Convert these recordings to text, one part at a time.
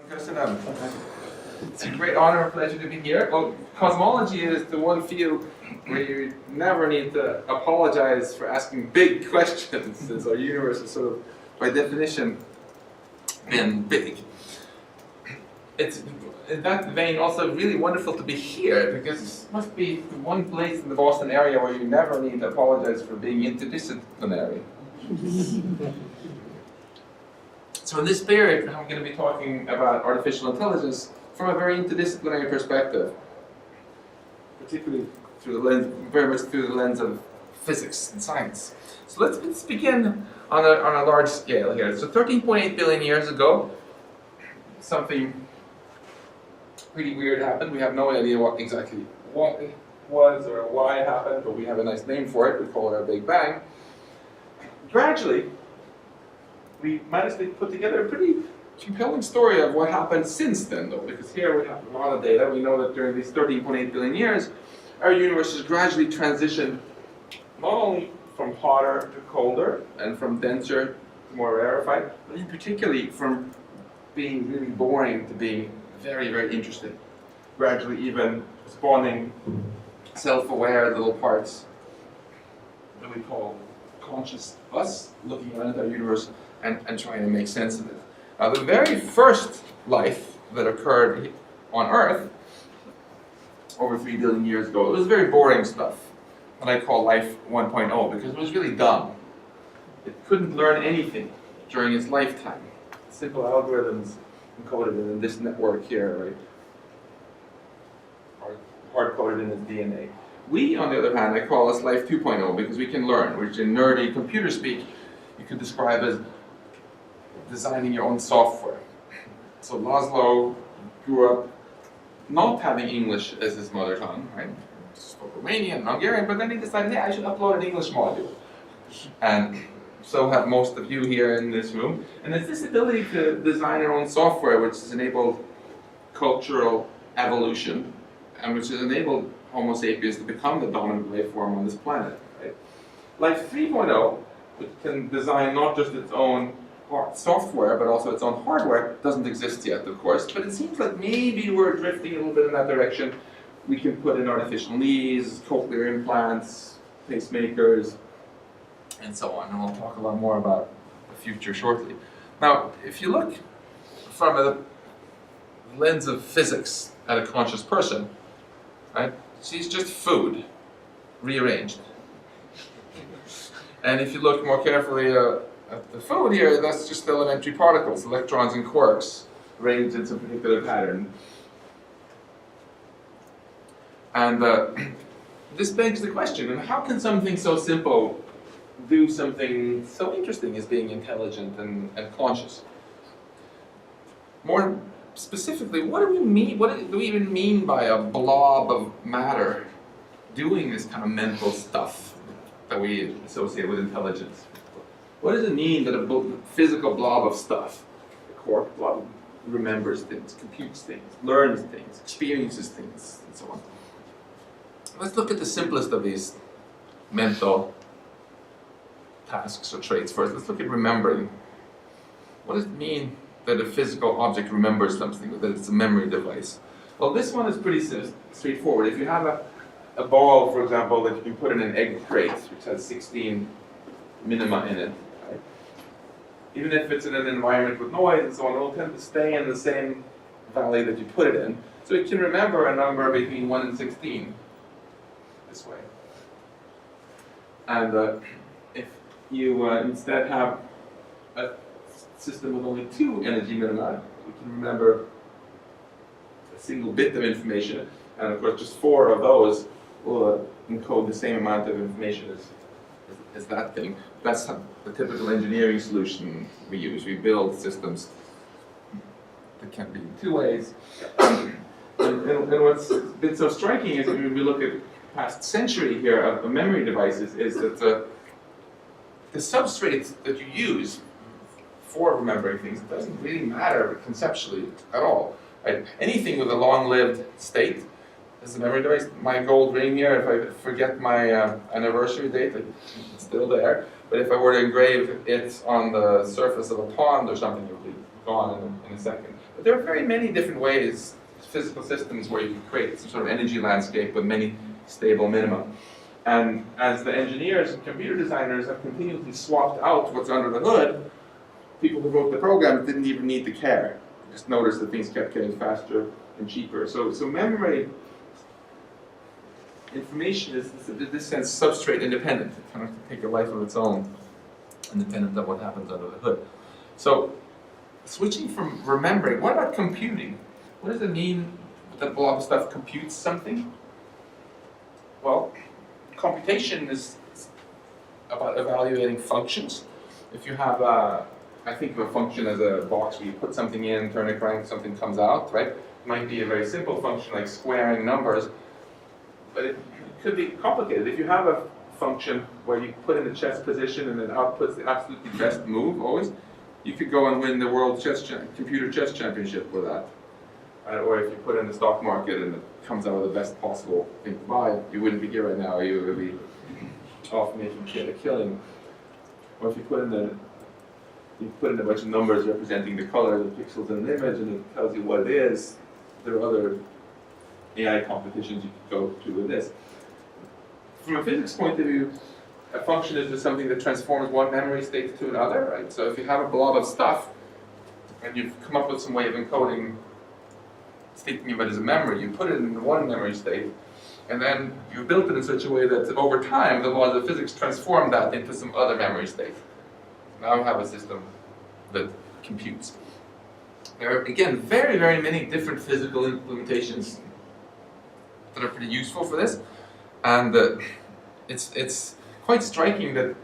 It's a great honor and pleasure to be here. Well, cosmology is the one field where you never need to apologize for asking big questions, since our universe is sort of, by definition, been big. It's, in that vein, also really wonderful to be here, because this must be the one place in the Boston area where you never need to apologize for being interdisciplinary. So in this period, I'm going to be talking about artificial intelligence from a very interdisciplinary perspective, particularly through the lens, very much through the lens of physics and science. So let's begin on a large scale here. So 13.8 billion years ago, something pretty weird happened. We have no idea what exactly what it was or why it happened, but we have a nice name for it. We call it our Big Bang. Gradually, we managed to put together a pretty compelling story of what happened since then, though, because here we have a lot of data. We know that during these 13.8 billion years, our universe has gradually transitioned not only from hotter to colder and from denser to more rarefied, but in particularly from being really boring to being very, very interesting. Gradually even spawning self-aware little parts that we call conscious us, looking around at our universe and trying to make sense of it. Now, the very first life that occurred on Earth over 3 billion years ago, it was very boring stuff that I call life 1.0, because it was really dumb. It couldn't learn anything during its lifetime. Simple algorithms encoded in this network here, right, are hard-coded in its DNA. We, on the other hand, I call us life 2.0 because we can learn, which in nerdy computer speak you could describe as designing your own software. So Laszlo grew up not having English as his mother tongue, right? He spoke Romanian and Hungarian, but then he decided, hey, I should upload an English module. And so have most of you here in this room. And it's this ability to design your own software which has enabled cultural evolution and which has enabled Homo sapiens to become the dominant life form on this planet. Right? Life 3.0, which can design not just its own software, but also its own hardware, doesn't exist yet, of course, but it seems like maybe we're drifting a little bit in that direction. We can put in artificial knees, cochlear implants, pacemakers, and so on, and we'll talk a lot more about the future shortly. Now, if you look from a lens of physics at a conscious person, right, she's just food, rearranged. And if you look more carefully at the food here, that's just elementary particles, electrons and quarks, arranged in some particular pattern. And this begs the question, how can something so simple do something so interesting as being intelligent and conscious? More specifically, what do we mean? What do we even mean by a blob of matter doing this kind of mental stuff that we associate with intelligence? What does it mean that a physical blob of stuff, a quark blob, remembers things, computes things, learns things, experiences things, and so on? Let's look at the simplest of these mental tasks or traits first. Let's look at remembering. What does it mean that a physical object remembers something, that it's a memory device? Well, this one is pretty straightforward. If you have a ball, for example, that you can put in an egg crate, which has 16 minima in it, right? Even if it's in an environment with noise and so on, it will tend to stay in the same valley that you put it in. So it can remember a number between 1 and 16 this way. And if you instead have a system with only 2 energy minima, you can remember a single bit of information, and of course just 4 of those will encode the same amount of information as that thing. That's the typical engineering solution we use. We build systems that can be in 2 ways. And what's been so striking is when we look at the past century here of memory devices is that the substrate that you use for remembering things doesn't really matter conceptually at all. Right? Anything with a long-lived state is a memory device. My gold ring here, if I forget my anniversary date, it's still there. But if I were to engrave it on the surface of a pond or something, it would be gone in a second. But there are very many different ways, physical systems, where you can create some sort of energy landscape with many stable minima. And as the engineers and computer designers have continuously swapped out what's under the hood, people who wrote the programs didn't even need to care. They just noticed that things kept getting faster and cheaper. So memory information is, in this sense, substrate independent. It kind of can take a life of its own, independent of what happens under the hood. So, switching from remembering, what about computing? What does it mean that a blob of stuff computes something? Well, computation is about evaluating functions. If you have I think of a function as a box where you put something in, turn it crank, something comes out, right? It might be a very simple function like squaring numbers, but it could be complicated. If you have a function where you put in the chess position and it outputs the absolutely best move always, you could go and win the world computer chess championship with that. Or if you put in the stock market and it comes out with the best possible thing to buy, you wouldn't be here right now, you would be off making a killing. Or if you put in a bunch of numbers representing the color of the pixels in an image and it tells you what it is, there are other AI competitions you could go to with this. From a physics point of view, a function is just something that transforms one memory state to another, right? So if you have a blob of stuff and you've come up with some way of encoding, thinking of it as a memory, you put it in one memory state, and then you built it in such a way that over time the laws of physics transform that into some other memory state. Now you have a system that computes. There are, again, very, very many different physical implementations that are pretty useful for this, and it's quite striking that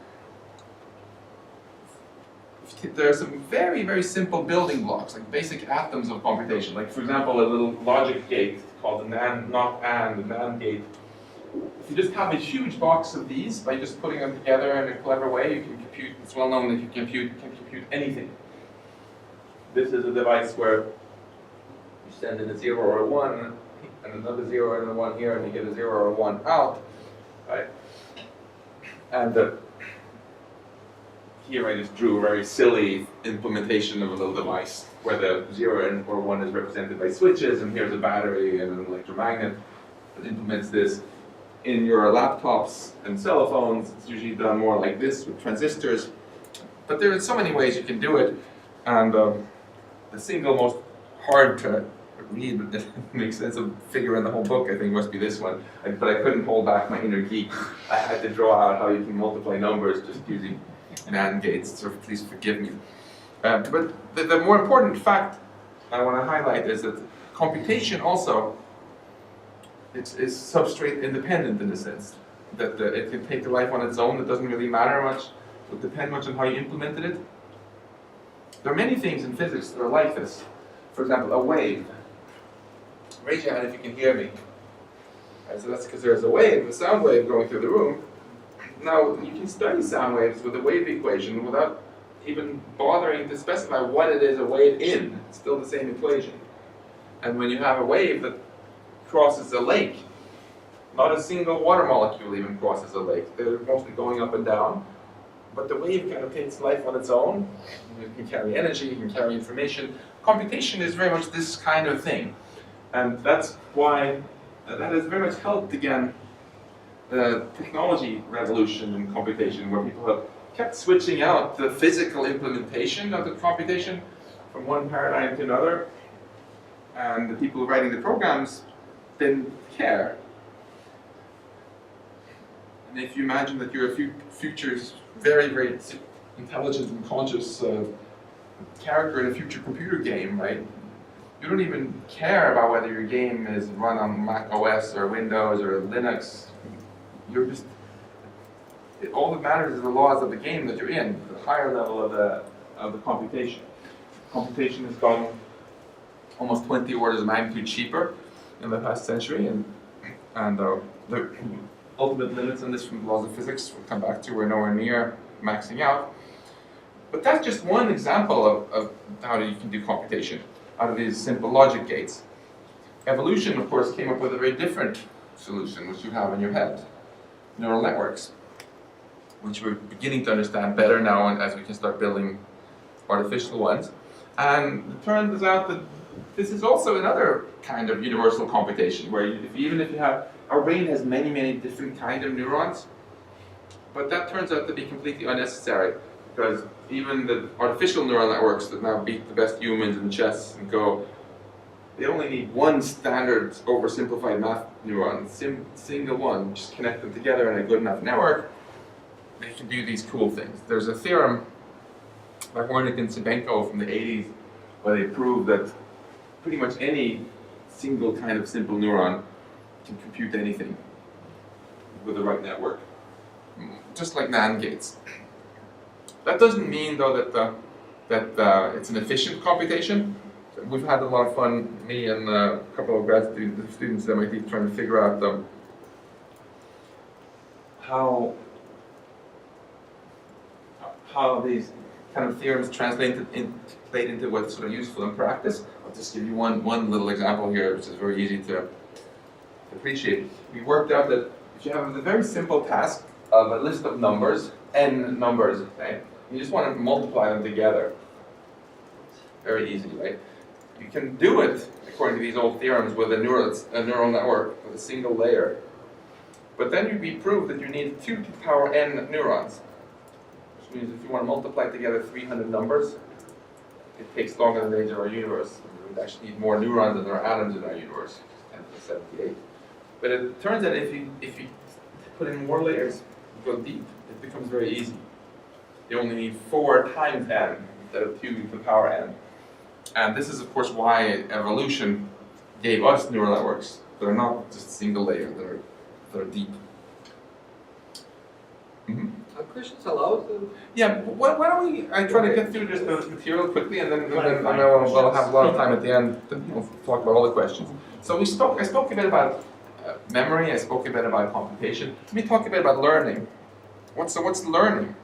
there are some very, very simple building blocks, like basic atoms of computation. Like, for example, a little logic gate called the NAND gate. If you just have a huge box of these, by just putting them together in a clever way, you can compute. It's well known that you can compute anything. This is a device where you send in a 0 or a 1, and another 0 and a 1 here, and you get a 0 or a 1 out, right? And here I just drew a very silly implementation of a little device where the 0 or 1 is represented by switches, and here's a battery and an electromagnet that implements this. In your laptops and cell phones, it's usually done more like this with transistors. But there are so many ways you can do it, and the single most hard to read, but that makes sense of figure in the whole book, I think, must be this one. But I couldn't hold back my inner geek. I had to draw out how you can multiply numbers just using NAND gates, so please forgive me. But the more important fact I want to highlight is that computation also is substrate independent in the sense that it can take a life on its own. It doesn't really matter much. It will depend much on how you implemented it. There are many things in physics that are like this. For example, a wave. Raise your hand if you can hear me. Right, so that's because there's a wave, a sound wave going through the room. Now, you can study sound waves with a wave equation without even bothering to specify what it is a wave in. It's still the same equation. And when you have a wave that crosses a lake, not a single water molecule even crosses a lake. They're mostly going up and down. But the wave kind of takes life on its own. It can carry energy, it can carry information. Computation is very much this kind of thing. And that's why that has very much helped, again, the technology revolution in computation, where people have kept switching out the physical implementation of the computation from one paradigm to another. And the people writing the programs didn't care. And if you imagine that you're a future very, very intelligent and conscious character in a future computer game, right? You don't even care about whether your game is run on Mac OS or Windows or Linux. You're just, all that matters is the laws of the game that you're in, the higher level of the computation. Computation has gone almost 20 orders of magnitude cheaper in the past century, and the ultimate limits on this from the laws of physics we'll come back to, we're nowhere near maxing out. But that's just one example of how you can do computation out of these simple logic gates. Evolution, of course, came up with a very different solution, which you have in your head. Neural networks. which we're beginning to understand better now, and as we can start building artificial ones. And it turns out that this is also another kind of universal computation, where even if you have, our brain has many, many different kinds of neurons, but that turns out to be completely unnecessary, because even the artificial neural networks that now beat the best humans in chess and Go, they only need one standard oversimplified math neuron, single one, just connect them together in a good enough network, they can do these cool things. There's a theorem by Wernick and Sebenko from the 80s where they prove that pretty much any single kind of simple neuron can compute anything with the right network, just like NAND gates. That doesn't mean, though, that it's an efficient computation. We've had a lot of fun, me and a couple of grad students at MIT, trying to figure out how these kind of theorems translate into what's sort of useful in practice. I'll just give you one little example here, which is very easy to appreciate. We worked out that if you have a very simple task of a list of numbers, n numbers, okay, you just want to multiply them together. Very easy, right? You can do it, according to these old theorems, with a neural network with a single layer. But then we proved that you need 2 to the power n neurons. Which means if you want to multiply together 300 numbers, it takes longer than the age of our universe. We would actually need more neurons than there are atoms in our universe, 10 to the 78. But it turns out if you put in more layers, you go deep, it becomes very easy. You only need 4 times n instead of 2 to the power n. And this is, of course, why evolution gave us neural networks that are not just a single layer, that are deep. Mm-hmm. Are questions allowed? Yeah, why don't we, I try to get through this material quickly, and then we'll have a lot of time at the end to talk about all the questions. So I spoke a bit about memory, I spoke a bit about computation. Let me talk a bit about learning. What's learning?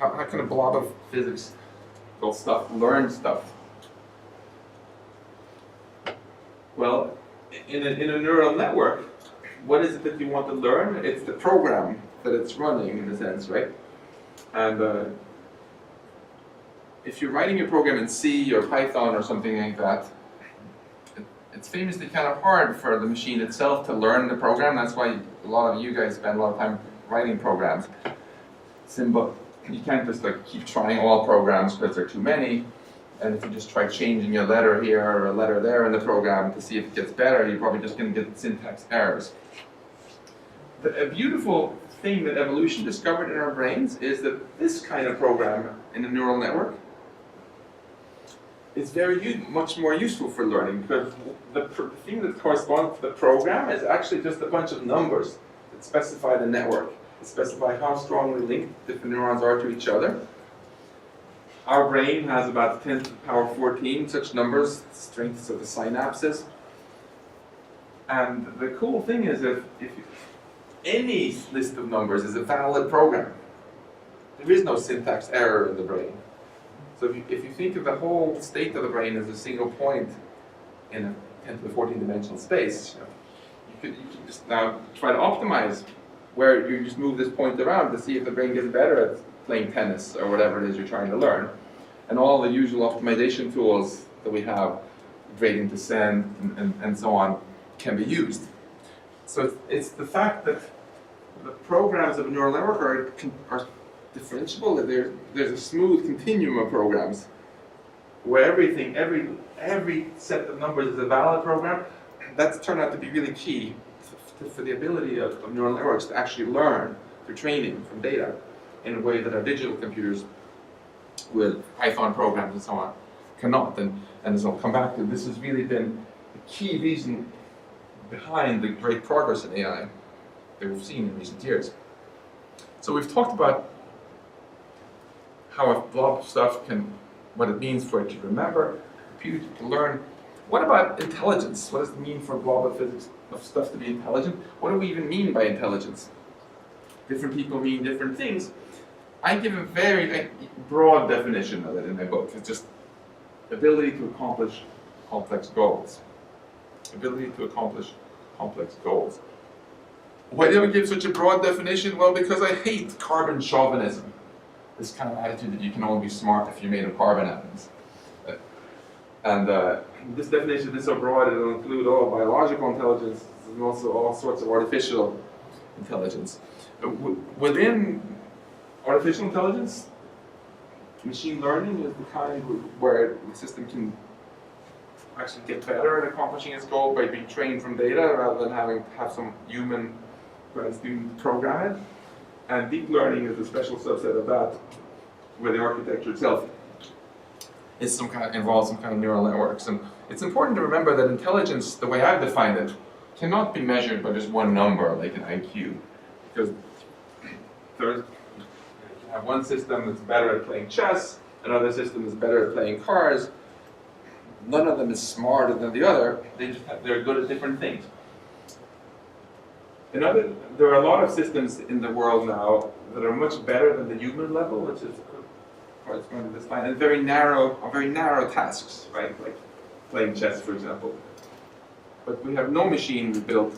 How can a blob of physics stuff learn stuff? Well, in a neural network, what is it that you want to learn? It's the program that it's running, in a sense, right? And if you're writing your program in C or Python or something like that, it's famously kind of hard for the machine itself to learn the program. That's why a lot of you guys spend a lot of time writing programs. Symbol. You can't just keep trying all programs because there are too many. And if you just try changing a letter here or a letter there in the program to see if it gets better, you're probably just going to get syntax errors. A beautiful thing that evolution discovered in our brains is that this kind of program in a neural network is much more useful for learning, because the thing that corresponds to the program is actually just a bunch of numbers that specify the network, that specify how strongly linked different neurons are to each other. Our brain has about 10 to the power 14 such numbers, strengths of the synapses. And the cool thing is if any list of numbers is a valid program. There is no syntax error in the brain. So if you think of the whole state of the brain as a single point in a 10 to the 14 dimensional space, you can just now try to optimize where you just move this point around to see if the brain gets better at playing tennis or whatever it is you're trying to learn. And all the usual optimization tools that we have, gradient descent and so on, can be used. So it's the fact that the programs of a neural network are differentiable. There's a smooth continuum of programs where every set of numbers is a valid program. That's turned out to be really key for the ability of neural networks to actually learn through training from data in a way that our digital computers with Python programs and so on cannot. And as I'll come back to, this has really been the key reason behind the great progress in AI that we've seen in recent years. So we've talked about how a blob of stuff what it means for it to remember, compute, to learn. What about intelligence? What does it mean for a blob of physics of stuff to be intelligent? What do we even mean by intelligence? Different people mean different things. I give a very broad definition of it in my book. It's just ability to accomplish complex goals. Ability to accomplish complex goals. Why do I give such a broad definition? Well, because I hate carbon chauvinism. This kind of attitude that you can only be smart if you're made of carbon atoms. And this definition is so broad it'll include all biological intelligence and also all sorts of artificial intelligence. Within artificial intelligence, machine learning is the kind where the system can actually get better at accomplishing its goal by being trained from data rather than having to have some human student program it. And deep learning is a special subset of that, where the architecture itself is involves some kind of neural networks. And it's important to remember that intelligence, the way I've defined it, cannot be measured by just one number like an IQ. Because you have one system that's better at playing chess, another system is better at playing cars. None of them is smarter than the other, they're good at different things. There are a lot of systems in the world now that are much better than the human level, which is corresponding to this line, and very narrow tasks, right? Like playing chess, for example. But we have no machine built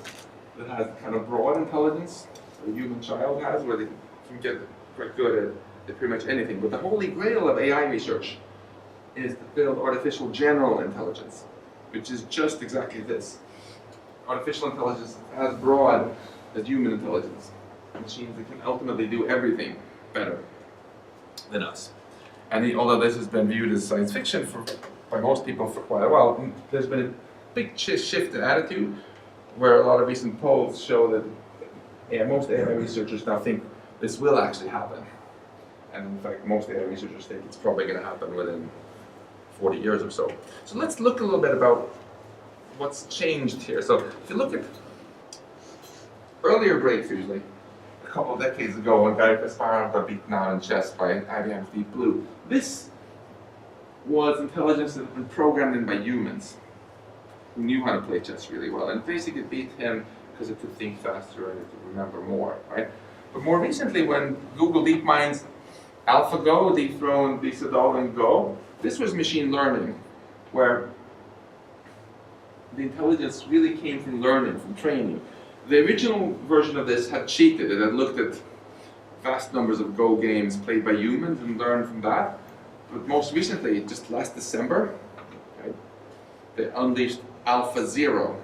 that has kind of broad intelligence that a human child has, where they can get quite good at pretty much anything. But the holy grail of AI research is to build artificial general intelligence, which is just exactly this. Artificial intelligence as broad as human intelligence. Machines that can ultimately do everything better than us. And although this has been viewed as science fiction by most people for quite a while, there's been a big shift in attitude, where a lot of recent polls show that most AI researchers now think this will actually happen. And in fact, most AI researchers think it's probably going to happen within 40 years or so. So let's look a little bit about what's changed here. So if you look at earlier breakthroughs, like a couple of decades ago when Gary Kasparov got beaten out in chess by IBM's Deep Blue, this was intelligence that had been programmed in by humans who knew how to play chess really well, and basically beat him because it could think faster and it could remember more, right? But more recently, when Google DeepMind's AlphaGo dethroned Lisa Dahl in Go, this was machine learning, where the intelligence really came from learning, from training. The original version of this had cheated. It had looked at vast numbers of Go games played by humans and learned from that. But most recently, just last December, right, they unleashed AlphaZero,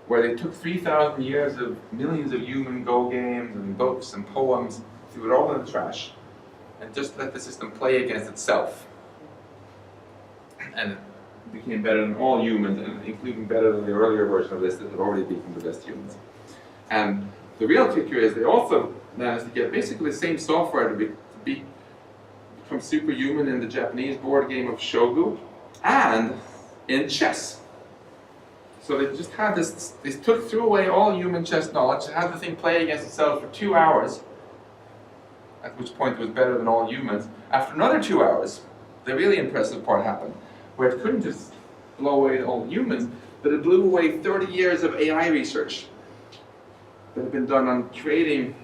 where they took 3,000 years of millions of human Go games and books and poems, threw it all in the trash, and just let the system play against itself. And it became better than all humans, and including better than the earlier version of this that had already beaten the best humans. And the real kicker is they also managed to get basically the same software to become superhuman in the Japanese board game of Shogu and in chess. So they just had this, threw away all human chess knowledge, had the thing play against itself for 2 hours, at which point it was better than all humans. After another 2 hours, the really impressive part happened, where it couldn't just blow away all humans, but it blew away 30 years of AI research that had been done on creating,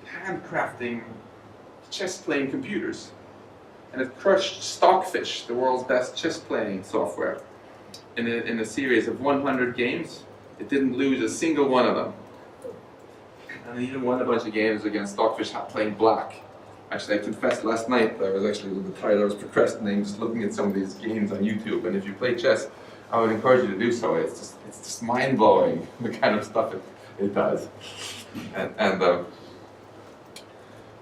handcrafting, chess-playing computers. And it crushed Stockfish, the world's best chess-playing software, in a series of 100 games. It didn't lose a single one of them. And it even won a bunch of games against Stockfish playing black. Actually, I confessed last night that I was actually a little bit tired. I was procrastinating, just looking at some of these games on YouTube. And if you play chess, I would encourage you to do so. It's just mind-blowing, the kind of stuff it does.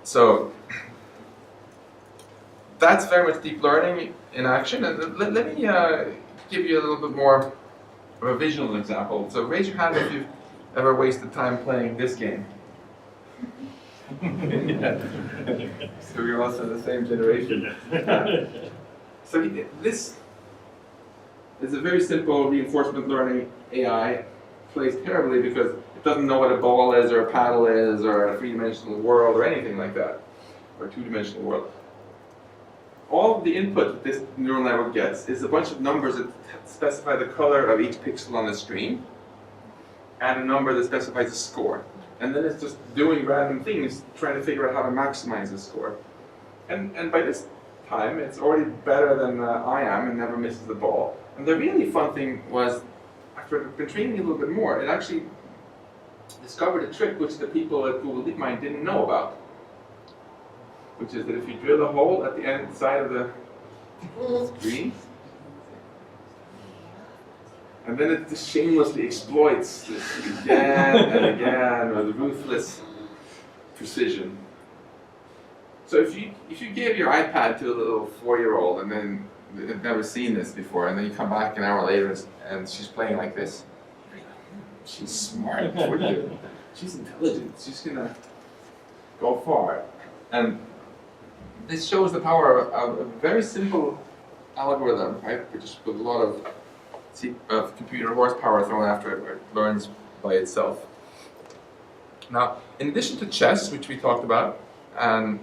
So that's very much deep learning in action. And let me give you a little bit more of a visual example. So raise your hand if you've ever wasted time playing this game. Yeah. So we're also the same generation. So this is a very simple reinforcement learning AI. Plays terribly because it doesn't know what a ball is or a paddle is or a three-dimensional world or anything like that, or a two-dimensional world. All of the input that this neural network gets is a bunch of numbers that specify the color of each pixel on the screen and a number that specifies a score. And then it's just doing random things, trying to figure out how to maximize the score. And by this time, it's already better than I am and never misses the ball. And the really fun thing was, after I've been training a little bit more, the discovered a trick which the people at Google DeepMind didn't know about, which is that if you drill a hole at the end side of the screen, and then it just shamelessly exploits this again and again with ruthless precision. So if you gave your iPad to a little 4-year-old and then they've never seen this before, and then you come back an hour later and she's playing like this, she's smart, she's intelligent, she's gonna go far. And this shows the power of a very simple algorithm, right? Just with a lot of computer horsepower thrown after it, where it learns by itself. Now, in addition to chess, which we talked about, and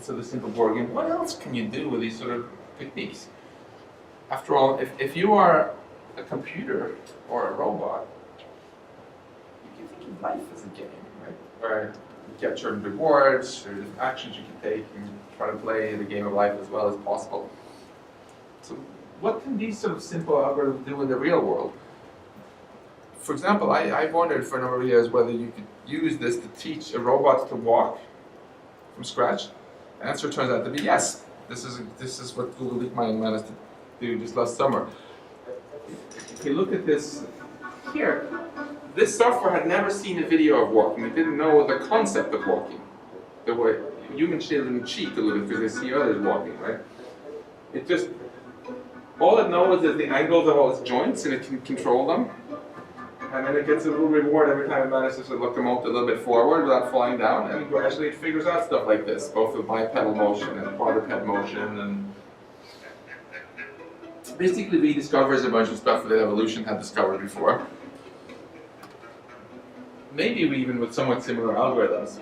so the simple board game, what else can you do with these sort of techniques? After all, if you are a computer or a robot, you can think of life as a game, right? Where you get certain rewards, there's actions you can take, and try to play the game of life as well as possible. So what can these sort of simple algorithms do in the real world? For example, I've wondered for a number of years whether you could use this to teach a robot to walk from scratch. The answer turns out to be yes. This is what Google DeepMind managed to do just last summer. If you look at this here, this software had never seen a video of walking. It didn't know the concept of walking. The way human children cheat a little bit because they see others walking, right? It just, all it knows is the angles of all its joints, and it can control them. And then it gets a little reward every time it manages to locomote a little bit forward without falling down, and gradually it figures out stuff like this, both with bipedal motion and quadruped motion, and basically rediscovers a bunch of stuff that evolution had discovered before. Maybe even with somewhat similar algorithms.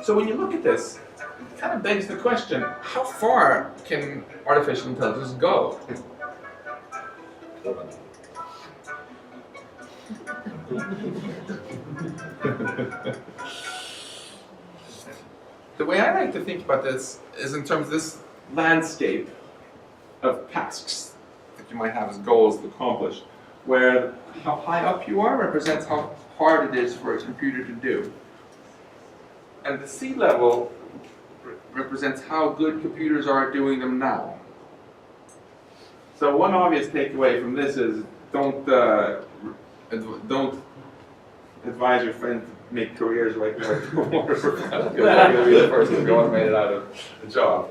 So when you look at this, it kind of begs the question, how far can artificial intelligence go? The way I like to think about this is in terms of this landscape of tasks that you might have as goals to accomplish, where how high up you are represents how hard it is for a computer to do. And the sea level represents how good computers are at doing them now. So one obvious takeaway from this is don't advise your friend to make careers like that. Because they're going to be the first to go and made it out of the job.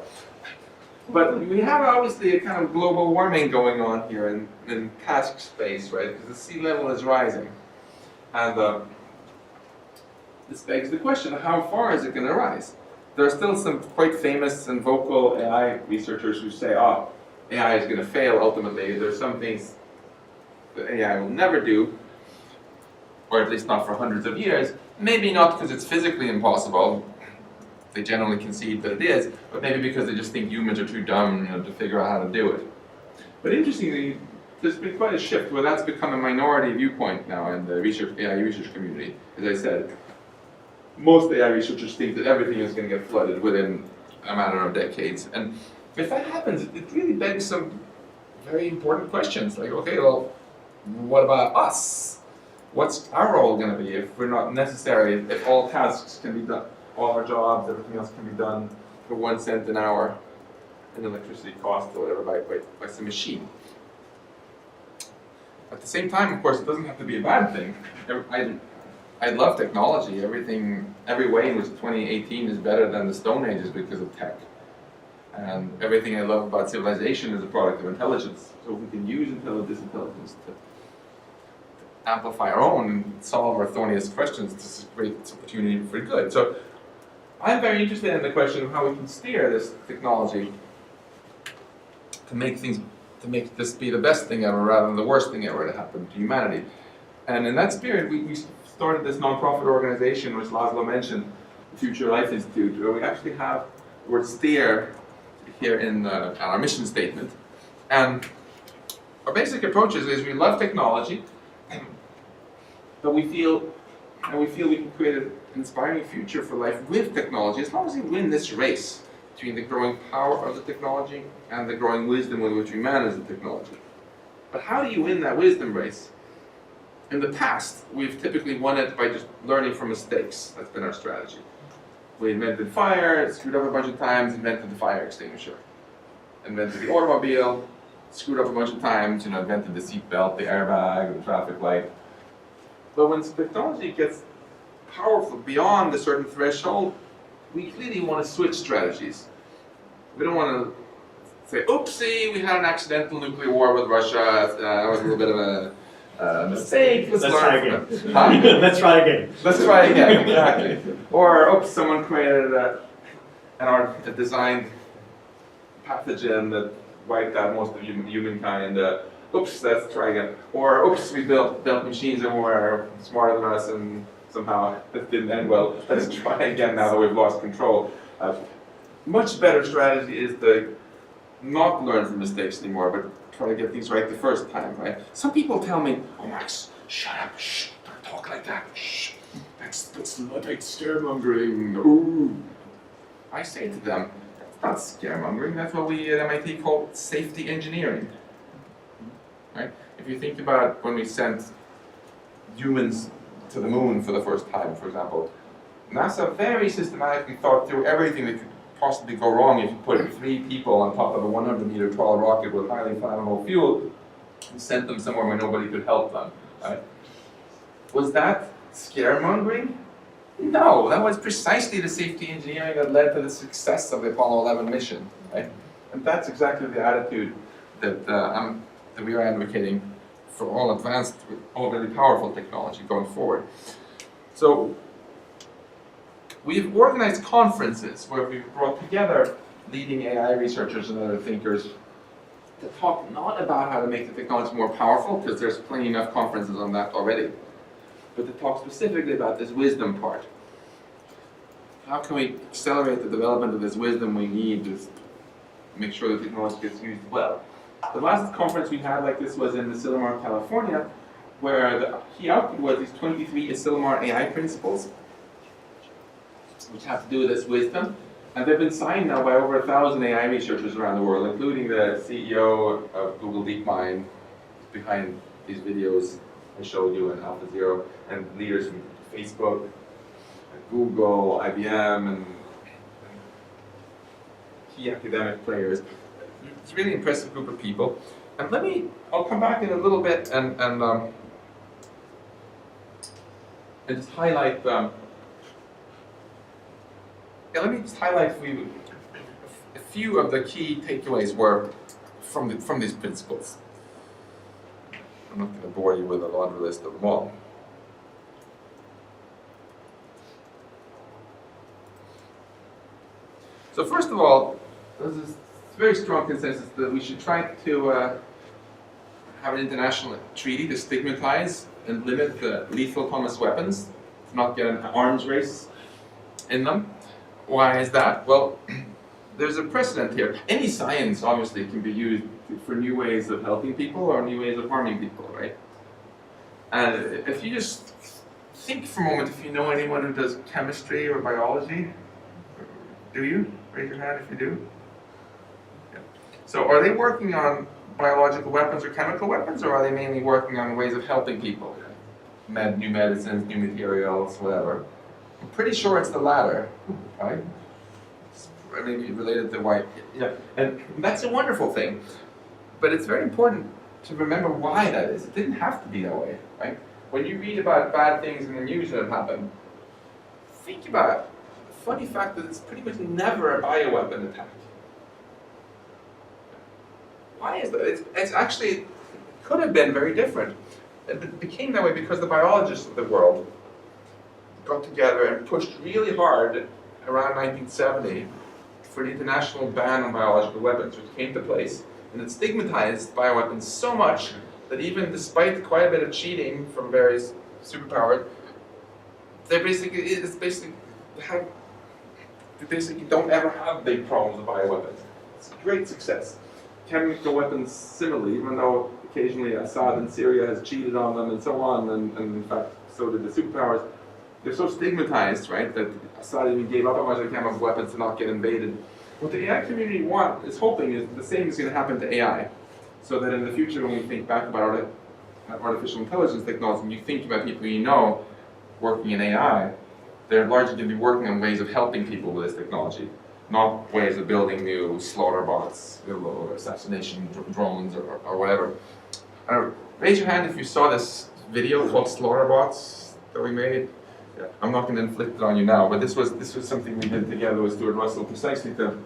But we have obviously a kind of global warming going on here in task space, right? Because the sea level is rising. And this begs the question, how far is it going to rise? There are still some quite famous and vocal AI researchers who say, oh, AI is going to fail ultimately. There's some things that AI will never do, or at least not for hundreds of years. Maybe not because it's physically impossible. They generally concede that it is, but maybe because they just think humans are too dumb, to figure out how to do it. But interestingly, there's been quite a shift where that's become a minority viewpoint now in the AI research community. As I said, most AI researchers think that everything is going to get flooded within a matter of decades. And if that happens, it really begs some very important questions. Like, okay, well, what about us? What's our role going to be if we're not necessary, if all tasks can be done, all our jobs, everything else can be done for 1 cent an hour in electricity cost or whatever by some machine? At the same time, of course, it doesn't have to be a bad thing. I love technology. Every way in which 2018 is better than the Stone Ages because of tech. And everything I love about civilization is a product of intelligence. So if we can use intelligence to amplify our own and solve our thorniest questions, this is a great opportunity for good. So I'm very interested in the question of how we can steer this technology to make this be the best thing ever rather than the worst thing ever to happen to humanity. And in that spirit, we started this nonprofit organization, which Laszlo mentioned, the Future Life Institute, where we actually have the word steer here in our mission statement. And our basic approach is we love technology, but we feel we can create an inspiring future for life with technology as long as we win this race between the growing power of the technology and the growing wisdom with which we manage the technology. But how do you win that wisdom race? In the past, we've typically won it by just learning from mistakes. That's been our strategy. We invented fire, screwed up a bunch of times, invented the fire extinguisher. Invented the automobile, screwed up a bunch of times, invented the seatbelt, the airbag, the traffic light. But when technology gets powerful beyond a certain threshold, we clearly want to switch strategies. We don't want to say, oopsie, we had an accidental nuclear war with Russia, that was a little bit of a mistake. Let's try again. Huh? Let's try again. Let's try again, exactly. Or, oops, someone created a designed pathogen that wiped out most of humankind. Oops, let's try again. Or, oops, we built machines that were smarter than us and somehow it didn't end well. Let's try again now that we've lost control. Much better strategy is to not learn from mistakes anymore, but try to get things right the first time, right? Some people tell me, oh Max, shut up, shh, don't talk like that, shh, that's Luddite scaremongering, ooh. I say to them, that's not scaremongering, that's what we at MIT call safety engineering, right? If you think about when we sent humans to the moon for the first time, for example, NASA very systematically thought through everything that could possibly go wrong if you put 3 people on top of a 100-meter tall rocket with highly flammable fuel and sent them somewhere where nobody could help them, right? Was that scaremongering? No, that was precisely the safety engineering that led to the success of the Apollo 11 mission, right? And that's exactly the attitude that, that we are advocating for all advanced, all really powerful technology going forward. So, we've organized conferences where we've brought together leading AI researchers and other thinkers to talk not about how to make the technology more powerful, because there's plenty enough conferences on that already, but to talk specifically about this wisdom part. How can we accelerate the development of this wisdom we need to make sure the technology gets used well? The last conference we had like this was in Asilomar, California, where the key output was these 23 Asilomar AI principles, which have to do with this wisdom. And they've been signed now by over 1,000 AI researchers around the world, including the CEO of Google DeepMind, behind these videos I showed you in AlphaZero, and leaders from Facebook, Google, IBM, and key academic players. It's a really impressive group of people. And I'll come back in a little bit and just highlight let me just highlight for you a few of the key takeaways from these principles. I'm not going to bore you with a laundry list of them all. So first of all, there's this very strong consensus that we should try to have an international treaty to stigmatize and limit the lethal autonomous weapons, to not get an arms race in them. Why is that? Well, there's a precedent here. Any science, obviously, can be used for new ways of helping people or new ways of harming people, right? And if you just think for a moment, if you know anyone who does chemistry or biology, do you? Raise your hand if you do. Yeah. So are they working on biological weapons or chemical weapons, or are they mainly working on ways of helping people? New medicines, new materials, whatever. I'm pretty sure it's the latter, right? It's maybe related to why, yeah. And that's a wonderful thing, but it's very important to remember why that is. It didn't have to be that way, right? When you read about bad things in the news that have happened, think about the funny fact that it's pretty much never a bioweapon attack. Why is that? It's actually, it could have been very different. It became that way because the biologists of the world got together and pushed really hard around 1970 for the international ban on biological weapons, which came to place, and it stigmatized bioweapons so much that even despite quite a bit of cheating from various superpowers, they basically don't ever have big problems with bioweapons. It's a great success. Chemical weapons similarly, even though occasionally Assad in Syria has cheated on them and so on, and in fact so did the superpowers. They're so stigmatized, right, that Assad even gave up a bunch of chemical weapons to not get invaded. What the AI community is hoping is the same is going to happen to AI. So that in the future, when we think back about artificial intelligence technology, and you think about people you know working in AI, they're largely going to be working on ways of helping people with this technology, not ways of building new slaughter bots or assassination drones or whatever. Raise your hand if you saw this video called Slaughter Bots that we made. Yeah, I'm not going to inflict it on you now, but this was something we did together with Stuart Russell precisely to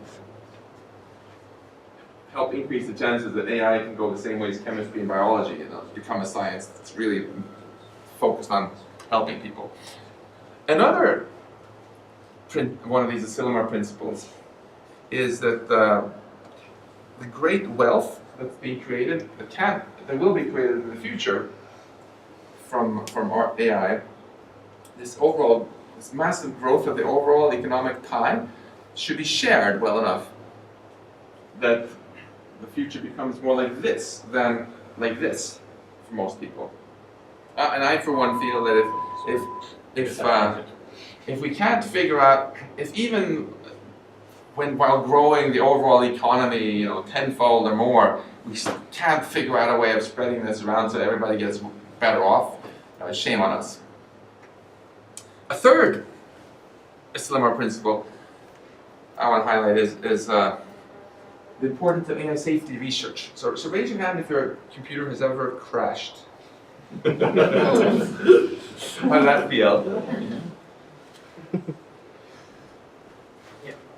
help increase the chances that AI can go the same way as chemistry and biology, become a science that's really focused on helping people. Another one of these Asilomar principles is that the great wealth that's being created, that will be created in the future from our AI, this massive growth of the overall economic pie should be shared well enough that the future becomes more like this than like this for most people. And I, for one, feel that if we can't figure out, if even while growing the overall economy, tenfold or more, we can't figure out a way of spreading this around so everybody gets better off, shame on us. A third Asilomar principle I want to highlight is the importance of AI safety research. So raise your hand if your computer has ever crashed. How did that feel?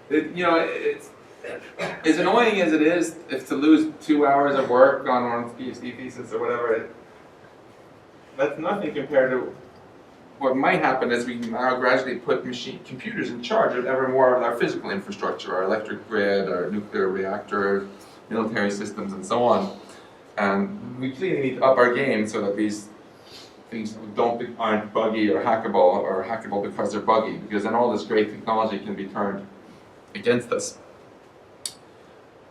It's as annoying as it is if to lose 2 hours of work on one PhD thesis or whatever. That's nothing compared to what might happen as we now gradually put computers in charge of ever more of our physical infrastructure, our electric grid, our nuclear reactors, military systems, and so on. And we clearly need to up our game so that these things aren't buggy or hackable because they're buggy, because then all this great technology can be turned against us.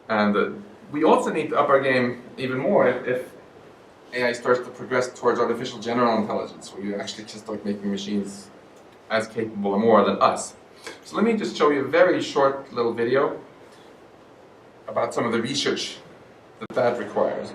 And we also need to up our game even more if AI starts to progress towards artificial general intelligence, where you actually just start making machines as capable or more than us. So let me just show you a very short little video about some of the research that requires.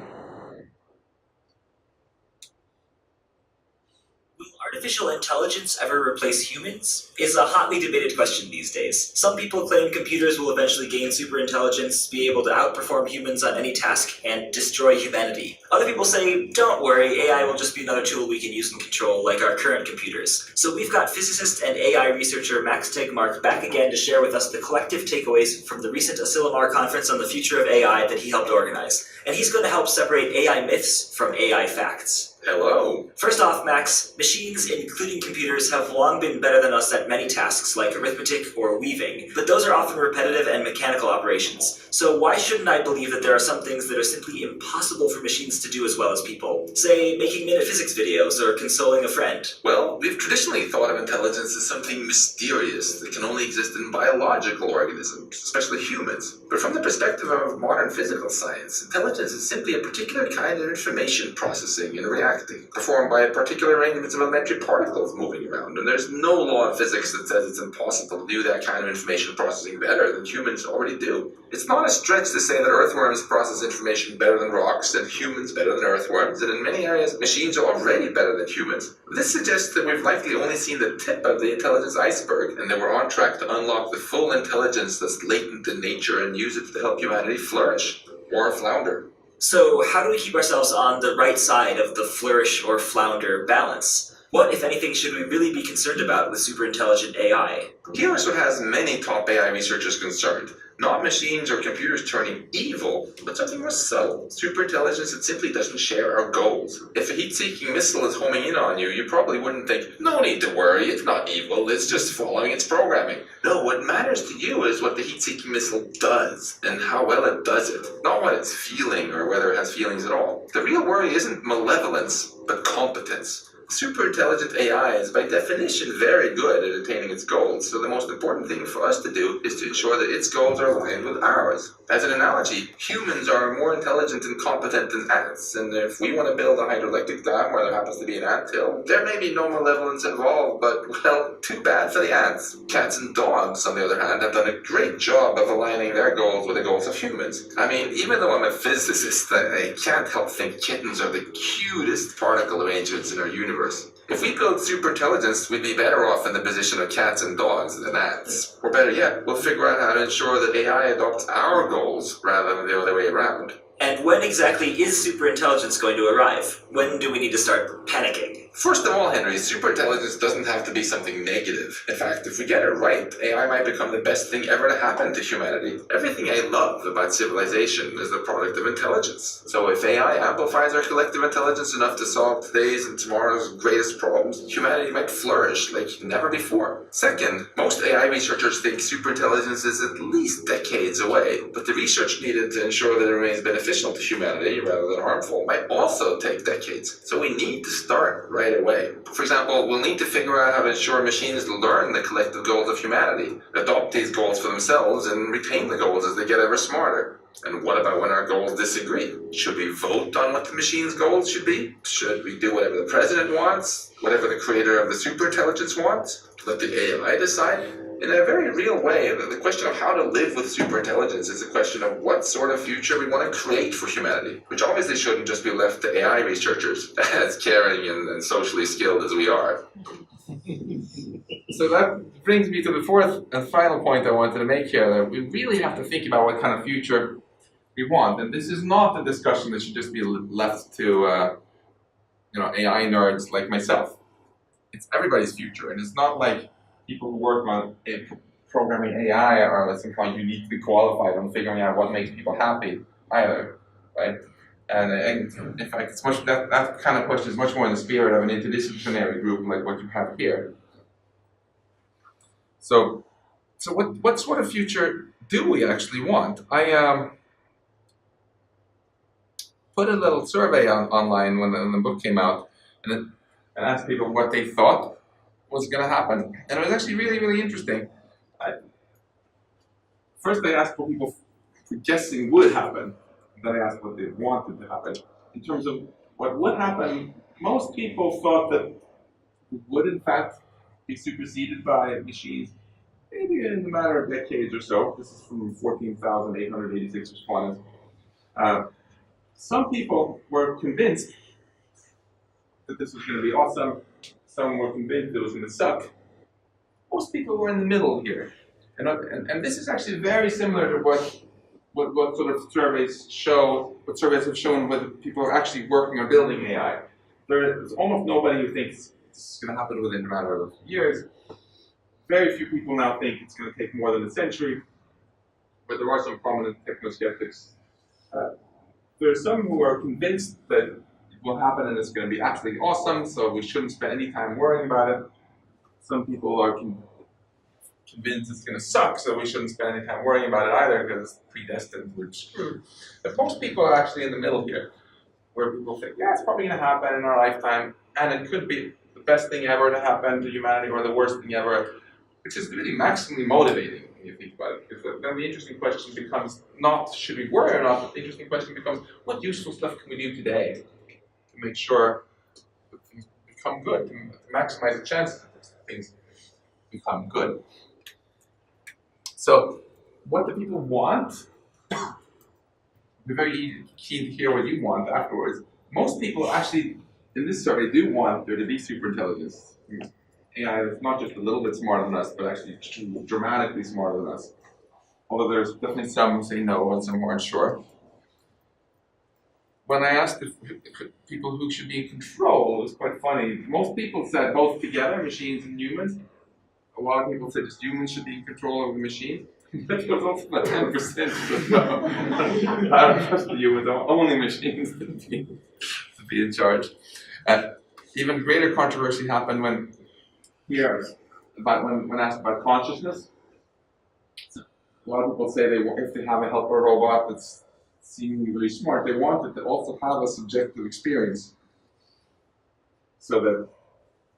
Will artificial intelligence ever replace humans? Is a hotly debated question these days. Some people claim computers will eventually gain superintelligence, be able to outperform humans on any task, and destroy humanity. Other people say, don't worry, AI will just be another tool we can use and control, like our current computers. So we've got physicist and AI researcher Max Tegmark back again to share with us the collective takeaways from the recent Asilomar conference on the future of AI that he helped organize. And he's going to help separate AI myths from AI facts. Hello. First off, Max, machines, including computers, have long been better than us at many tasks like arithmetic or weaving, but those are often repetitive and mechanical operations. So why shouldn't I believe that there are some things that are simply impossible for machines to do as well as people? Say, making minute physics videos or consoling a friend. Well, we've traditionally thought of intelligence as something mysterious that can only exist in biological organisms, especially humans. But from the perspective of modern physical science, intelligence is simply a particular kind of information processing and reacting, performed by a particular arrangement of elementary particles moving around. And there's no law of physics that says it's impossible to do that kind of information processing better than humans already do. It's not a stretch to say that earthworms process information better than rocks, and humans better than earthworms, and in many areas, machines are already better than humans. This suggests that we've likely only seen the tip of the intelligence iceberg, and that we're on track to unlock the full intelligence that's latent in nature and use it to help humanity flourish, or flounder. So how do we keep ourselves on the right side of the flourish or flounder balance? What, if anything, should we really be concerned about with superintelligent AI? Here's what has many top AI researchers concerned. Not machines or computers turning evil, but something more subtle. Superintelligence that simply doesn't share our goals. If a heat-seeking missile is homing in on you, you probably wouldn't think, no need to worry, it's not evil, it's just following its programming. No, what matters to you is what the heat-seeking missile does, and how well it does it. Not what it's feeling, or whether it has feelings at all. The real worry isn't malevolence, but competence. Superintelligent AI is by definition very good at attaining its goals, so the most important thing for us to do is to ensure that its goals are aligned with ours. As an analogy, humans are more intelligent and competent than ants, and if we want to build a hydroelectric dam where there happens to be an anthill, there may be no malevolence involved, but, well, too bad for the ants. Cats and dogs, on the other hand, have done a great job of aligning their goals with the goals of humans. I mean, even though I'm a physicist, I can't help think kittens are the cutest particle arrangements in our universe. If we build superintelligence, we'd be better off in the position of cats and dogs than ants. Or better yet, we'll figure out how to ensure that AI adopts our goals rather than the other way around. And when exactly is superintelligence going to arrive? When do we need to start panicking? First of all, Henry, superintelligence doesn't have to be something negative. In fact, if we get it right, AI might become the best thing ever to happen to humanity. Everything I love about civilization is the product of intelligence. So if AI amplifies our collective intelligence enough to solve today's and tomorrow's greatest problems, humanity might flourish like never before. Second, most AI researchers think superintelligence is at least decades away, but the research needed to ensure that it remains beneficial to humanity rather than harmful might also take decades. So we need to start right away. For example, we'll need to figure out how to ensure machines learn the collective goals of humanity, adopt these goals for themselves, and retain the goals as they get ever smarter. And what about when our goals disagree? Should we vote on what the machine's goals should be? Should we do whatever the president wants? Whatever the creator of the superintelligence wants? Let the AI decide? In a very real way, the question of how to live with superintelligence is a question of what sort of future we want to create for humanity, which obviously shouldn't just be left to AI researchers, as caring and socially skilled as we are. So that brings me to the fourth and final point I wanted to make here, that we really have to think about what kind of future we want. And this is not a discussion that should just be left to AI nerds like myself. It's everybody's future, and it's not like people who work on programming AI are somehow uniquely qualified on figuring out what makes people happy either, right? And in fact, it's much that kind of push is much more in the spirit of an interdisciplinary group like what you have here. So what sort of future do we actually want? I put a little survey online when the book came out, and asked people what they thought was going to happen, and it was actually really, really interesting. First, I asked what people were guessing would happen, and then I asked what they wanted to happen. In terms of what would happen, most people thought that we would, in fact, be superseded by machines, maybe in a matter of decades or so. This is from 14,886 respondents. Some people were convinced that this was going to be awesome. Some were convinced it was going to suck. Most people were in the middle here. And this is actually very similar to what sort of surveys show, what surveys have shown whether people are actually working on building AI. There's almost nobody who thinks this is going to happen within a matter of years. Very few people now think it's going to take more than a century, but there are some prominent techno-skeptics. There are some who are convinced that it will happen and it's going to be absolutely awesome, so we shouldn't spend any time worrying about it. Some people are convinced it's going to suck, so we shouldn't spend any time worrying about it either because it's predestined, we're screwed. But most people are actually in the middle here, where people think, yeah, it's probably going to happen in our lifetime, and it could be the best thing ever to happen to humanity or the worst thing ever, which is really maximally motivating when you think about it. Because then the interesting question becomes not should we worry or not, but the interesting question becomes what useful stuff can we do today to make sure that things become good, to maximize the chances that things become good. So, what do people want? We're very keen to hear what you want afterwards. Most people actually, in this survey, do want there to be superintelligence. AI is not just a little bit smarter than us, but actually dramatically smarter than us. Although there's definitely some who say no and some who aren't sure. When I asked people who should be in control, it was quite funny. Most people said both together, machines and humans. A lot of people said just humans should be in control of the machines. That was also about 10%. No. I don't trust the humans, only machines to be in charge. Even greater controversy happened when asked about consciousness. A lot of people say if they have a helper robot that's seemingly very smart, they want it to also have a subjective experience so that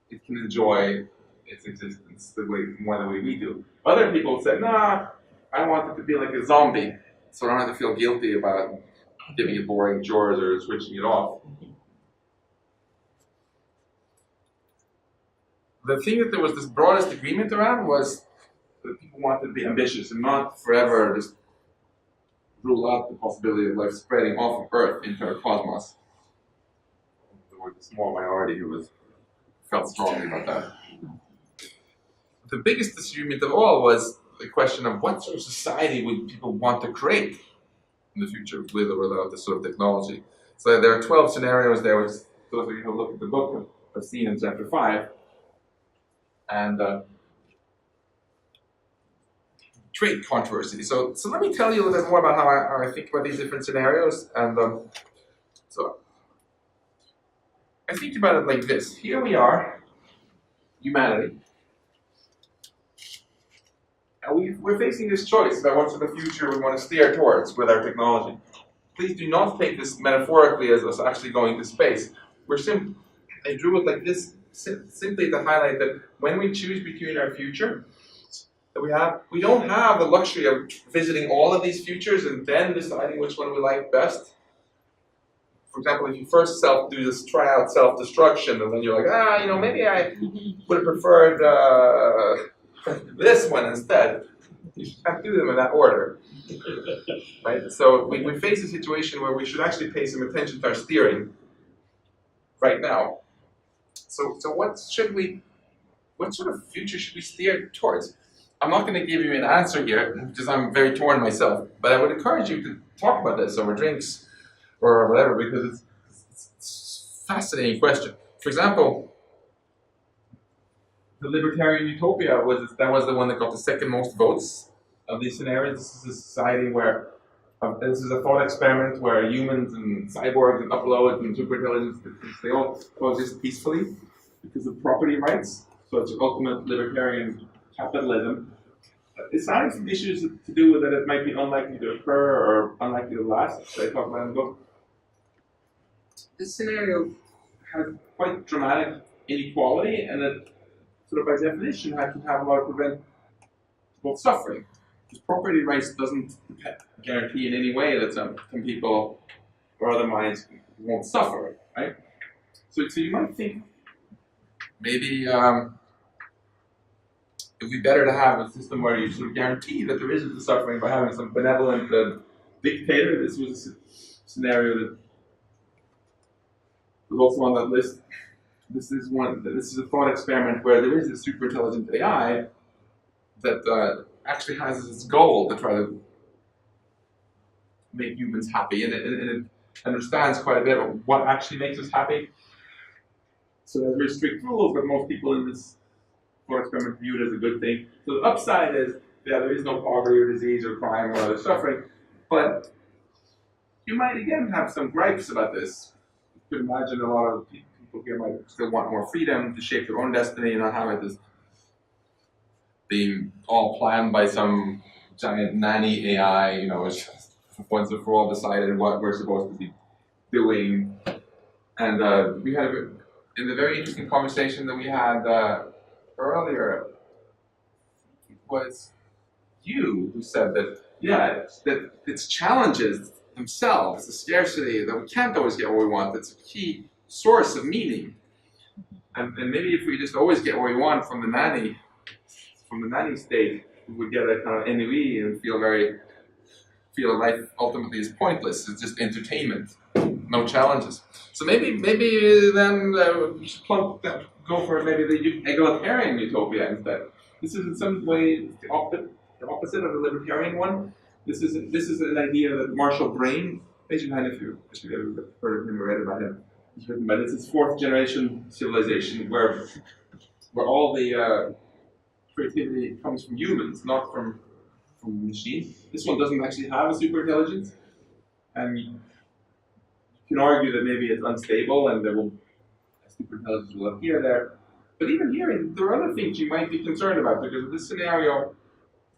it can enjoy its existence more the way we do. Other people said, nah, I want it to be like a zombie. so I don't have to feel guilty about giving it boring chores or switching it off. The thing that there was this broadest agreement around was that people wanted to be ambitious and not forever just rule out the possibility of life spreading off of Earth into our cosmos. There was a small minority who felt strongly about that. The biggest disagreement of all was the question of what sort of society would people want to create in the future with or without this sort of technology. So there are 12 scenarios there, which those of you who look at the book have seen in chapter 5. And trade controversy. So let me tell you a little bit more about how I think about these different scenarios. And so I think about it like this. Here we are, humanity. And we're facing this choice about what sort of future we want to steer towards with our technology. Please do not take this metaphorically as us actually going to space. I drew it like this simply to highlight that when we choose between our future that we don't have the luxury of visiting all of these futures and then deciding which one we like best. For example, if you first try out self-destruction, and then you're like, maybe I would have preferred this one instead. You have to do them in that order, right? So we face a situation where we should actually pay some attention to our steering right now. So what sort of future should we steer towards? I'm not going to give you an answer here because I'm very torn myself, but I would encourage you to talk about this over drinks or whatever, because it's a fascinating question. For example, the libertarian utopia was the one that got the second most votes of these scenarios. This is a society where this is a thought experiment where humans and cyborgs and uploads and superintelligence, they all coexist peacefully because of property rights. So it's ultimate libertarian capitalism. Aside from issues to do with that it might be unlikely to occur or unlikely to last, that I talk about in the book, this scenario has quite dramatic inequality, and it sort of by definition can have a lot of preventable suffering. Because property rights doesn't guarantee in any way that some people or other minds won't suffer, right? So you might think maybe it would be better to have a system where you sort of guarantee that there isn't the suffering by having some benevolent dictator. This was a scenario that was also on that list. This is a thought experiment where there is a super intelligent AI that actually has its goal to try to make humans happy, and it understands quite a bit of what actually makes us happy. So there's very strict rules, but most people in this thought experiment view it as a good thing. So the upside is there is no poverty or disease or crime or other suffering, but you might again have some gripes about this. You could imagine a lot of people here might still want more freedom to shape their own destiny and not have it as being all planned by some giant nanny AI, it's just once and for all decided what we're supposed to be doing. And we had in the very interesting conversation that we had earlier, it was you who said that, that its challenges themselves, the scarcity, that we can't always get what we want, that's a key source of meaning. And maybe if we just always get what we want from the nanny state, we would get a kind of ennui and feel life ultimately is pointless. It's just entertainment, no challenges. So maybe then we should go for maybe the egalitarian utopia instead. This is in some way the opposite of the libertarian one. This is an idea that Marshall Brain, raise your hand if you ever heard of him or read about him. He's written about it. It's fourth generation civilization where all the creativity comes from humans, not from machines. This one doesn't actually have a super intelligence, and you can argue that maybe it's unstable and super intelligence will appear there. But even here, there are other things you might be concerned about, because in this scenario,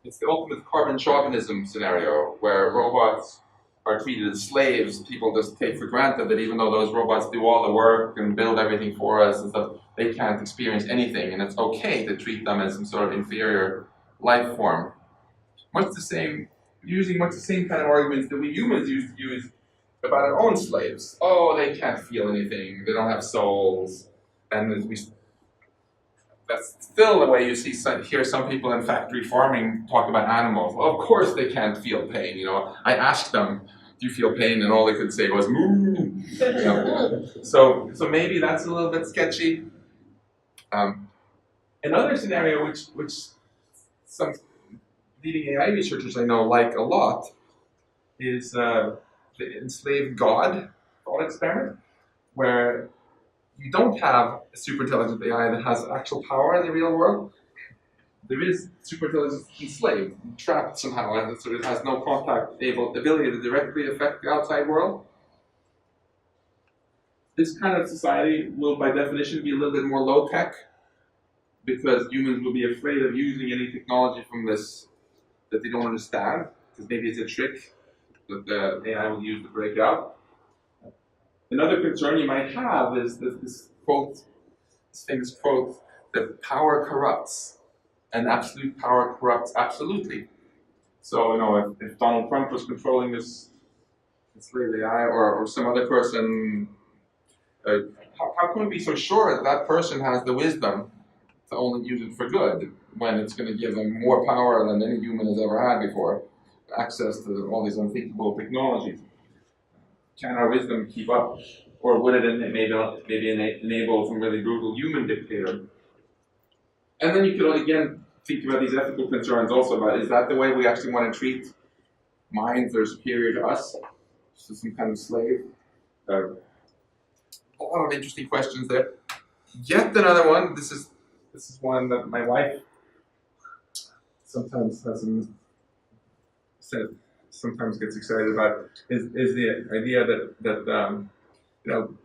it's the ultimate carbon chauvinism scenario where robots are treated as slaves. People just take for granted that even though those robots do all the work and build everything for us and stuff, they can't experience anything, and it's okay to treat them as some sort of inferior life form. Much the same using much the same kind of arguments that we humans used to use about our own slaves. Oh, they can't feel anything, they don't have souls, and that's still the way you hear some people in factory farming talk about animals. Well, of course they can't feel pain. I asked them, "Do you feel pain?" And all they could say was "moo." So maybe that's a little bit sketchy. Another scenario which some leading AI researchers I know like a lot is the enslaved God thought experiment, where you don't have a super intelligent AI that has actual power in the real world. There is super intelligence enslaved, trapped somehow, and so it has no ability to directly affect the outside world. This kind of society will, by definition, be a little bit more low-tech, because humans will be afraid of using any technology from this that they don't understand, because maybe it's a trick that the AI will use to break out. Another concern you might have is this famous quote, that power corrupts, and absolute power corrupts absolutely. So, if Donald Trump was controlling this enslaved AI, or some other person, how can we be so sure that that person has the wisdom to only use it for good, when it's going to give them more power than any human has ever had before, access to all these unthinkable technologies? Can our wisdom keep up? Or would it maybe enable some really brutal human dictator? And then you could again think about these ethical concerns also about, is that the way we actually want to treat minds that are superior to us? So some kind of slave? A lot of interesting questions there. Yet another one, this is one that my wife sometimes sometimes gets excited about, is the idea that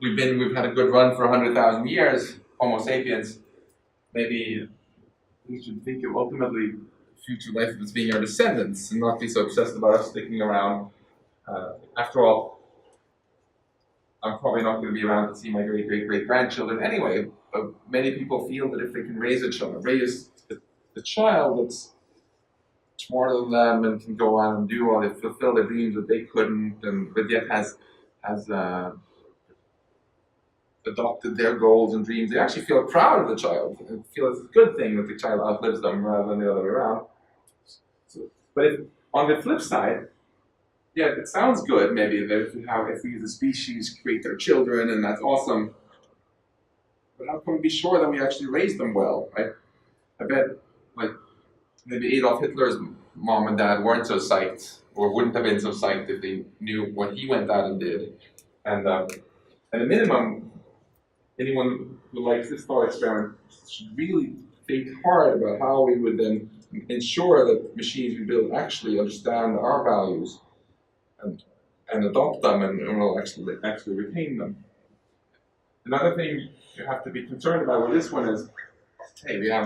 we've had a good run for 100,000 years, Homo sapiens. Maybe we should think of ultimately future life as being our descendants, and not be so obsessed about us sticking around. After all, I'm probably not going to be around to see my great-great-great-grandchildren anyway, but many people feel that if they can raise a child that's smarter than them and can go on and fulfill their dreams that they couldn't, but yet has adopted their goals and dreams, they actually feel proud of the child and feel it's a good thing that the child outlives them rather than the other way around. But on the flip side, yeah, it sounds good maybe that if we as a species create their children, and that's awesome. But how can we be sure that we actually raise them well, right? I bet, maybe Adolf Hitler's mom and dad weren't so psyched, or wouldn't have been so psyched if they knew what he went out and did. And at a minimum, anyone who likes this thought experiment should really think hard about how we would then ensure that machines we build actually understand our values and adopt them and will actually retain them. Another thing you have to be concerned about with this one is, hey, we have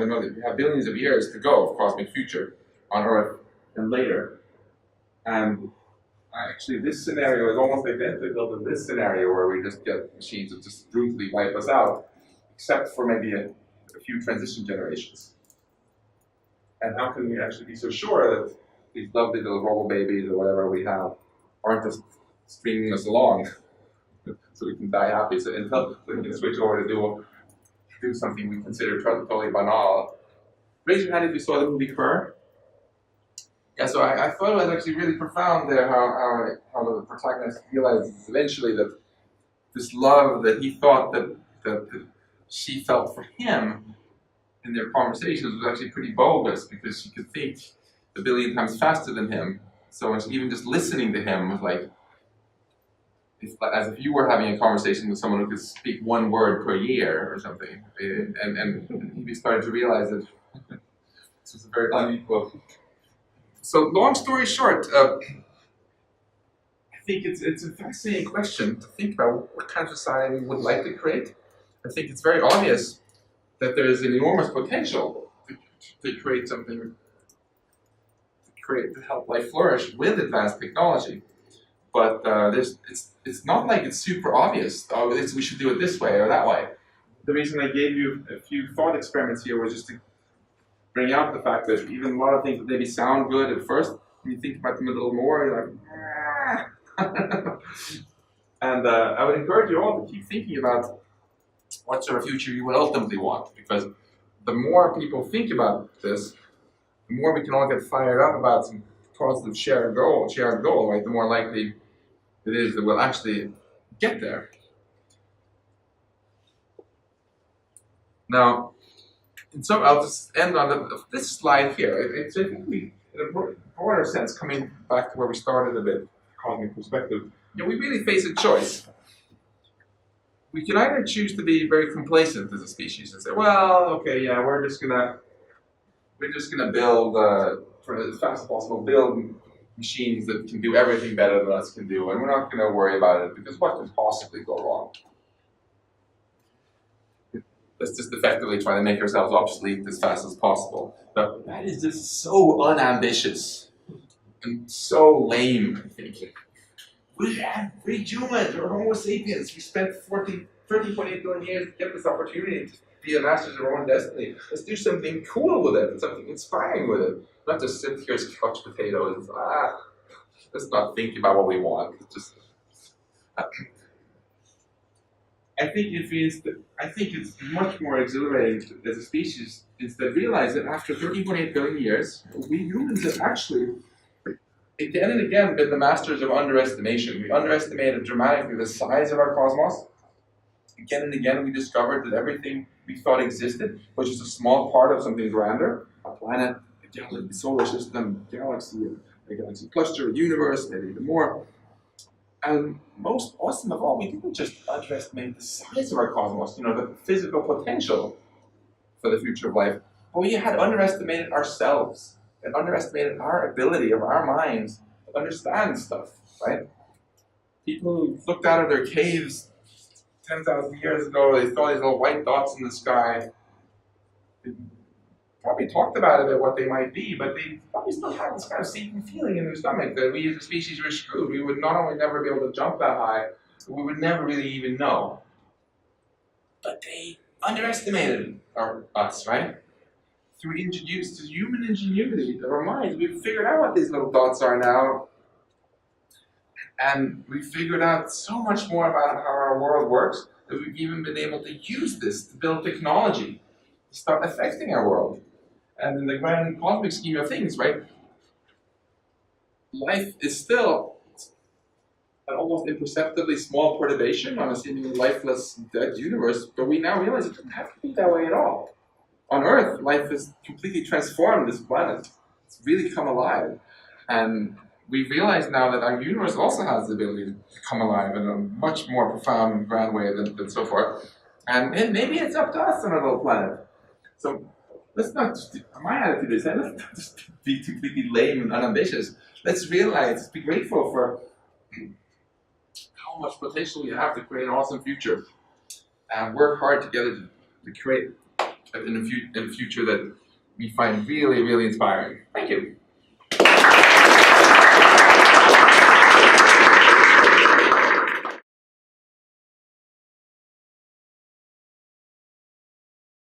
billions of years to go of cosmic future on Earth and later. And actually this scenario is almost identical to this scenario where we just get machines that just brutally wipe us out, except for maybe a few transition generations. And how can we actually be so sure that these lovely little robo babies or whatever we have aren't just stringing us along so we can die happy, so until we can switch over to do something we consider totally banal. Raise your hand if you saw the movie Her. Yeah, so I thought it was actually really profound there how the protagonist realizes eventually that this love that he thought that she felt for him in their conversations was actually pretty bogus, because she could think a billion times faster than him. So even just listening to him was like, as if you were having a conversation with someone who could speak one word per year or something. And he started to realize that this was a very unequal. So long story short, I think it's a fascinating question to think about what kind of society we would like to create. I think it's very obvious that there is an enormous potential to create something, to help life flourish with advanced technology. But it's not like it's super obvious, we should do it this way or that way. The reason I gave you a few thought experiments here was just to bring out the fact that even a lot of things that maybe sound good at first when you think about them a little more, you're like, ah. And I would encourage you all to keep thinking about what sort of future you would ultimately want, because the more people think about this, the more we can all get fired up about some positive shared goal, right? The more likely it is that we'll actually get there. Now, so I'll just end on this slide here. It's I think we, in a broader sense, coming back to where we started a bit, cosmic perspective. You know, we really face a choice. We can either choose to be very complacent as a species and say, well, okay, yeah, we're just gonna build for as fast as possible, build machines that can do everything better than us can do, and we're not gonna worry about it because what could possibly go wrong? Let's just effectively try to make ourselves obsolete as fast as possible. But that is just so unambitious and so lame, I think. We humans, we're Homo sapiens. We spent 13.8 billion years to get this opportunity to be the masters of our own destiny. Let's do something cool with it, something inspiring with it. Not just sit here as couch potatoes. Let's not think about what we want. Just. I think it's much more exhilarating as a species is to realize that after 13.8 billion years, we humans have actually again and again been the masters of underestimation. We underestimated dramatically the size of our cosmos. Again and again we discovered that everything we thought existed was just a small part of something grander. A planet, a galaxy, solar system, a galaxy cluster, a universe, maybe even more. And most awesome of all, we didn't just underestimate the size of our cosmos, the physical potential for the future of life, but we had underestimated ourselves and underestimated our ability of our minds to understand stuff, right? People who looked out of their caves 10,000 years ago, they saw these little white dots in the sky. They probably talked about it, what they might be, but they probably still had this kind of sinking feeling in their stomach that we as a species were screwed. We would not only never be able to jump that high, but we would never really even know. But they underestimated us, right? Through human ingenuity of our minds, we've figured out what these little dots are now. And we figured out so much more about how our world works that we've even been able to use this to build technology to start affecting our world. And in the grand cosmic scheme of things, right, life is still an almost imperceptibly small perturbation on a seemingly lifeless, dead universe, but we now realize it doesn't have to be that way at all. On Earth, life has completely transformed this planet. It's really come alive. And we realize now that our universe also has the ability to come alive in a much more profound and grand way than so far. And maybe it's up to us on our little planet. So let's not just, my attitude is, let's not just be completely lame and unambitious. Let's realize, be grateful for how much potential we have to create an awesome future. And work hard together to create in a future that we find really, really inspiring. Thank you.